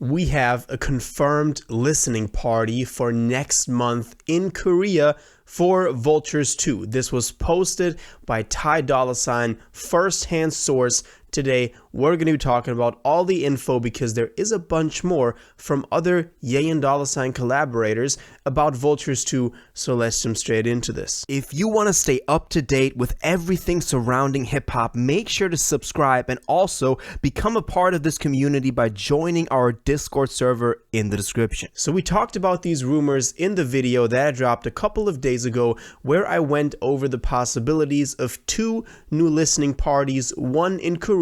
We have a confirmed listening party for next month in Korea for Vultures 2. This was posted by Dolla, first-hand source. Today, we're going to be talking about all the info because there is a bunch more from other Ye and Dolla collaborators about Vultures 2, so let's jump straight into this. If you want to stay up to date with everything surrounding hip-hop, make sure to subscribe and also become a part of this community by joining our Discord server in the description. So we talked about these rumors in the video that I dropped a couple of days ago where I went over the possibilities of two new listening parties, one in Korea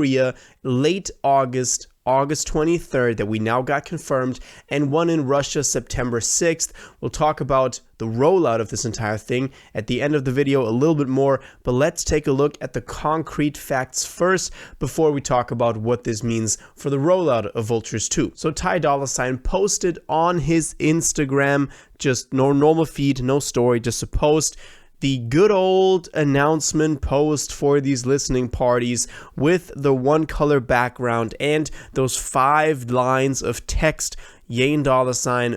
late August 23rd that we now got confirmed, and one in Russia September 6th. We'll talk about the rollout of this entire thing at the end of the video a little bit more, but let's take a look at the concrete facts first before we talk about what this means for the rollout of Vultures 2. So Dolla posted on his Instagram, just no normal feed, no story, just a post, the good old announcement post for these listening parties with the one color background and those 5 lines of text. Ye and Dolla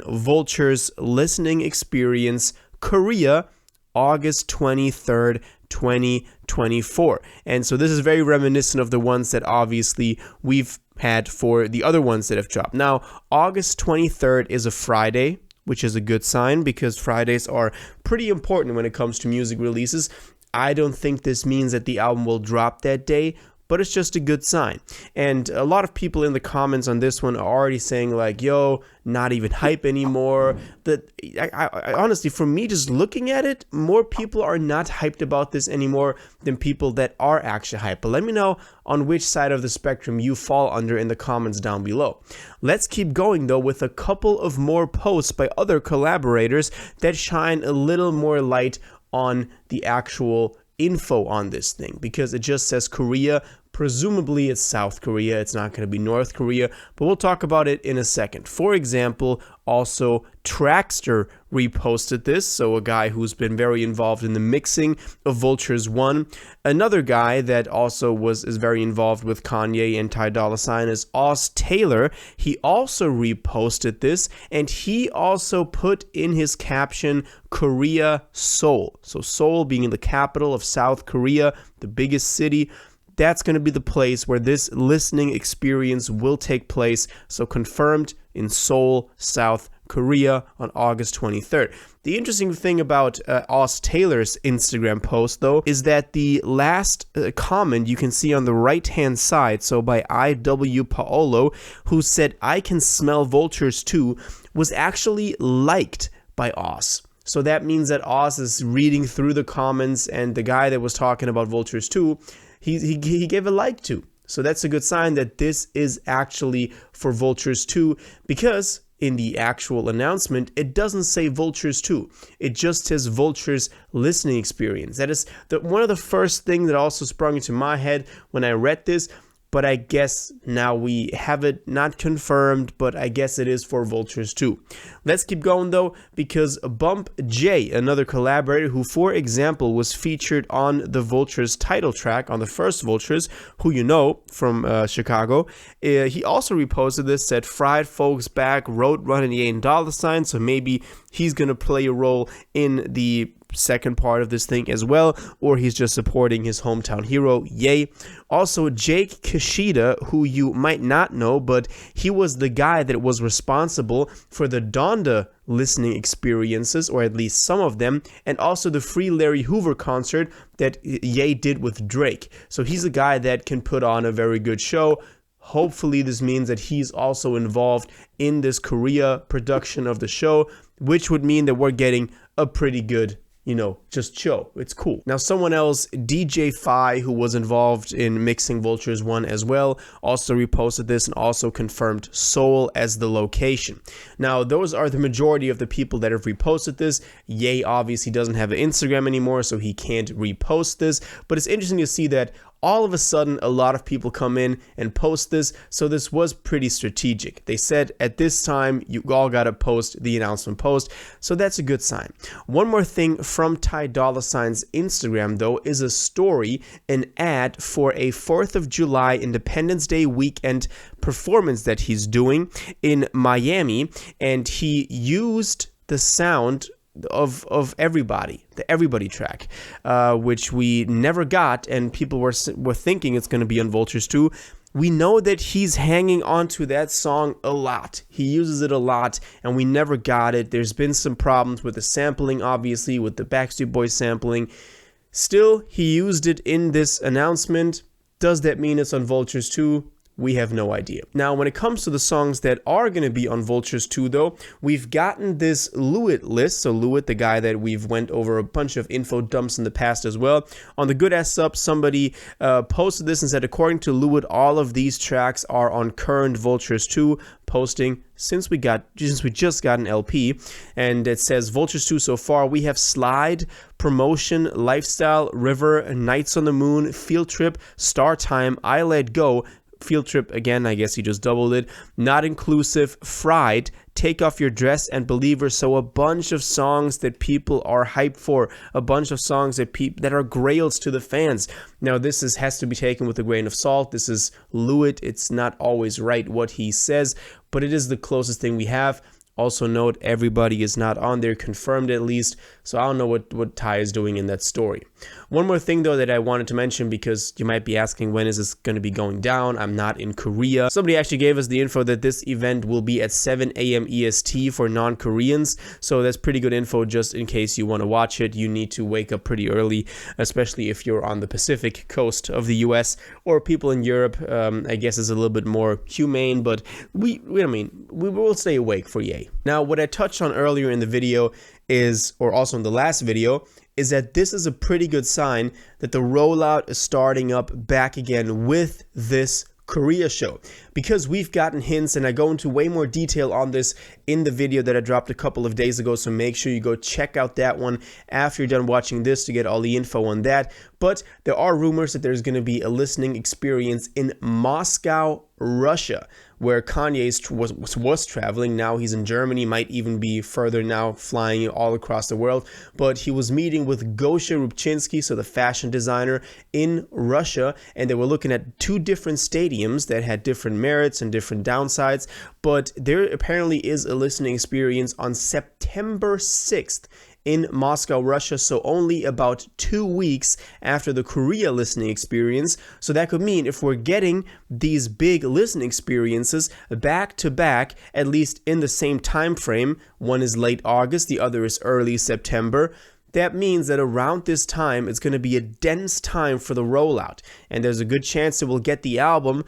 Vultures listening experience Korea, August 23rd, 2024. And so this is very reminiscent of the ones that obviously we've had for the other ones that have dropped. Now, August 23rd is a Friday, which is a good sign because Fridays are pretty important when it comes to music releases. I don't think this means that the album will drop that day, but it's just a good sign. And a lot of people in the comments on this one are already saying like, yo, not even hype anymore. That I honestly, for me, just looking at it, more people are not hyped about this anymore than people that are actually hyped. But let me know on which side of the spectrum you fall under in the comments down below. Let's keep going though with a couple of more posts by other collaborators that shine a little more light on the actual info on this thing, because it just says Korea. Presumably it's South Korea, it's not going to be North Korea, but we'll talk about it in a second. For example, also Trackster reposted this, so a guy who's been very involved in the mixing of Vultures 1. Another guy that also is very involved with Kanye and Dolla is Oz Taylor. He also reposted this, and he also put in his caption Korea Seoul. So Seoul being the capital of South Korea, the biggest city. That's going to be the place where this listening experience will take place. So confirmed in Seoul, South Korea on August 23rd. The interesting thing about Oz Taylor's Instagram post, though, is that the last comment you can see on the right-hand side, so by IW Paolo, who said, "I can smell Vultures too," was actually liked by Oz. So that means that Oz is reading through the comments, and the guy that was talking about Vultures 2, he gave a like to. So that's a good sign that this is actually for Vultures 2, because in the actual announcement, it doesn't say Vultures 2. It just says Vultures listening experience. That is one of the first things that also sprung into my head when I read this. But I guess now we have it not confirmed, but I guess it is for Vultures 2. Let's keep going though, because Bump J, another collaborator who, for example, was featured on the Vultures title track on the first Vultures, who you know from Chicago, he also reposted this, said Fried Folks back, Road Running Ye and Dolla, so maybe he's going to play a role in the second part of this thing as well, or he's just supporting his hometown hero, Ye. Also, Jake Kishida, who you might not know, but he was the guy that was responsible for the Donda listening experiences, or at least some of them, and also the Free Larry Hoover concert that Ye did with Drake. So he's a guy that can put on a very good show. Hopefully this means that he's also involved in this Korea production of the show, which would mean that we're getting a pretty good, just show. It's cool. Now, someone else, DJ Fi, who was involved in mixing Vultures 1 as well, also reposted this and also confirmed Seoul as the location. Now, those are the majority of the people that have reposted this. Ye obviously doesn't have an Instagram anymore, so he can't repost this, but it's interesting to see that all of a sudden a lot of people come in and post this, so this was pretty strategic. They said at this time you all gotta post the announcement post, so that's a good sign. One more thing from Ty Dolla $ign's Instagram though is a story, an ad for a 4th of July Independence Day weekend performance that he's doing in Miami, and he used the sound of Everybody, the Everybody track, which we never got, and people were thinking it's going to be on Vultures 2. We know that he's hanging on to that song a lot. He uses it a lot, and we never got it. There's been some problems with the sampling, obviously, with the Backstreet Boys sampling. Still, he used it in this announcement. Does that mean it's on Vultures 2? We have no idea. Now, when it comes to the songs that are going to be on Vultures 2, though, we've gotten this Lewitt list. So Lewitt, the guy that we've went over a bunch of info dumps in the past as well. On the Good Ass Sub, somebody posted this and said, according to Lewitt, all of these tracks are on current Vultures 2 posting since we just got an LP. And it says Vultures 2 so far, we have Slide, Promotion, Lifestyle, River, Nights on the Moon, Field Trip, Star Time, I Let Go, Field Trip again, I guess he just doubled it, Not Inclusive, Fried, Take Off Your Dress, and Believer. So a bunch of songs that people are hyped for, a bunch of songs that are grails to the fans. Now this has to be taken with a grain of salt. This is Lewitt. It's not always right what he says, but it is the closest thing we have. Also note, Everybody is not on there, confirmed at least, so I don't know what Ty is doing in that story. One more thing though that I wanted to mention, because you might be asking when is this going to be going down. I'm not in Korea. Somebody actually gave us the info that this event will be at 7 a.m. EST for non-Koreans, so that's pretty good info just in case you want to watch it. You need to wake up pretty early, especially if you're on the Pacific coast of the US, or people in Europe. I guess is a little bit more humane, but we will stay awake for Ye. Now, what I touched on earlier in the video is, or also in the last video, is that this is a pretty good sign that the rollout is starting up back again with this Korea show, because we've gotten hints, and I go into way more detail on this in the video that I dropped a couple of days ago, so make sure you go check out that one after you're done watching this to get all the info on that. But there are rumors that there's going to be a listening experience in Moscow, Russia, where Kanye was traveling. Now he's in Germany, might even be further now, flying all across the world. But he was meeting with Gosha Rubchinsky, so the fashion designer, in Russia, and they were looking at 2 different stadiums that had different merits and different downsides. But there apparently is a listening experience on September 6th in Moscow, Russia, so only about 2 weeks after the Korea listening experience. So that could mean if we're getting these big listening experiences back to back, at least in the same time frame, one is late August, the other is early September, that means that around this time it's going to be a dense time for the rollout, and there's a good chance that we'll get the album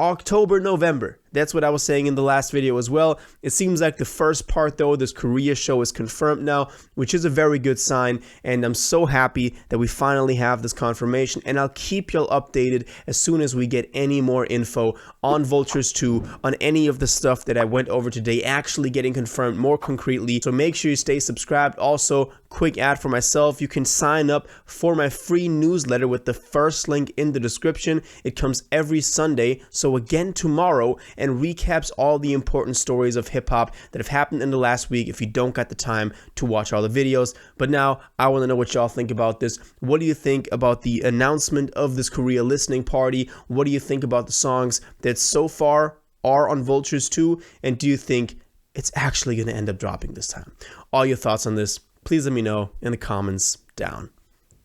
October, November. That's what I was saying in the last video as well. It seems like the first part though, this Korea show, is confirmed now, which is a very good sign, and I'm so happy that we finally have this confirmation, and I'll keep y'all updated as soon as we get any more info on Vultures 2, on any of the stuff that I went over today actually getting confirmed more concretely. So make sure you stay subscribed. Also, quick ad for myself, you can sign up for my free newsletter with the first link in the description. It comes every Sunday, so again tomorrow, and recaps all the important stories of hip-hop that have happened in the last week if you don't got the time to watch all the videos. But now I want to know what y'all think about this. What do you think about the announcement of this Korea listening party? What do you think about the songs that so far are on Vultures 2? And do you think it's actually going to end up dropping this time? All your thoughts on this, please let me know in the comments down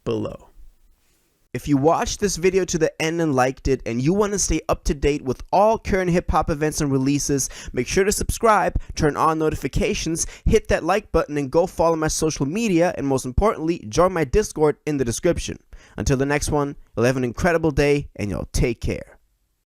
below. If you watched this video to the end and liked it, and you want to stay up to date with all current hip-hop events and releases, make sure to subscribe, turn on notifications, hit that like button, and go follow my social media, and most importantly, join my Discord in the description. Until the next one, you'll have an incredible day, and y'all take care.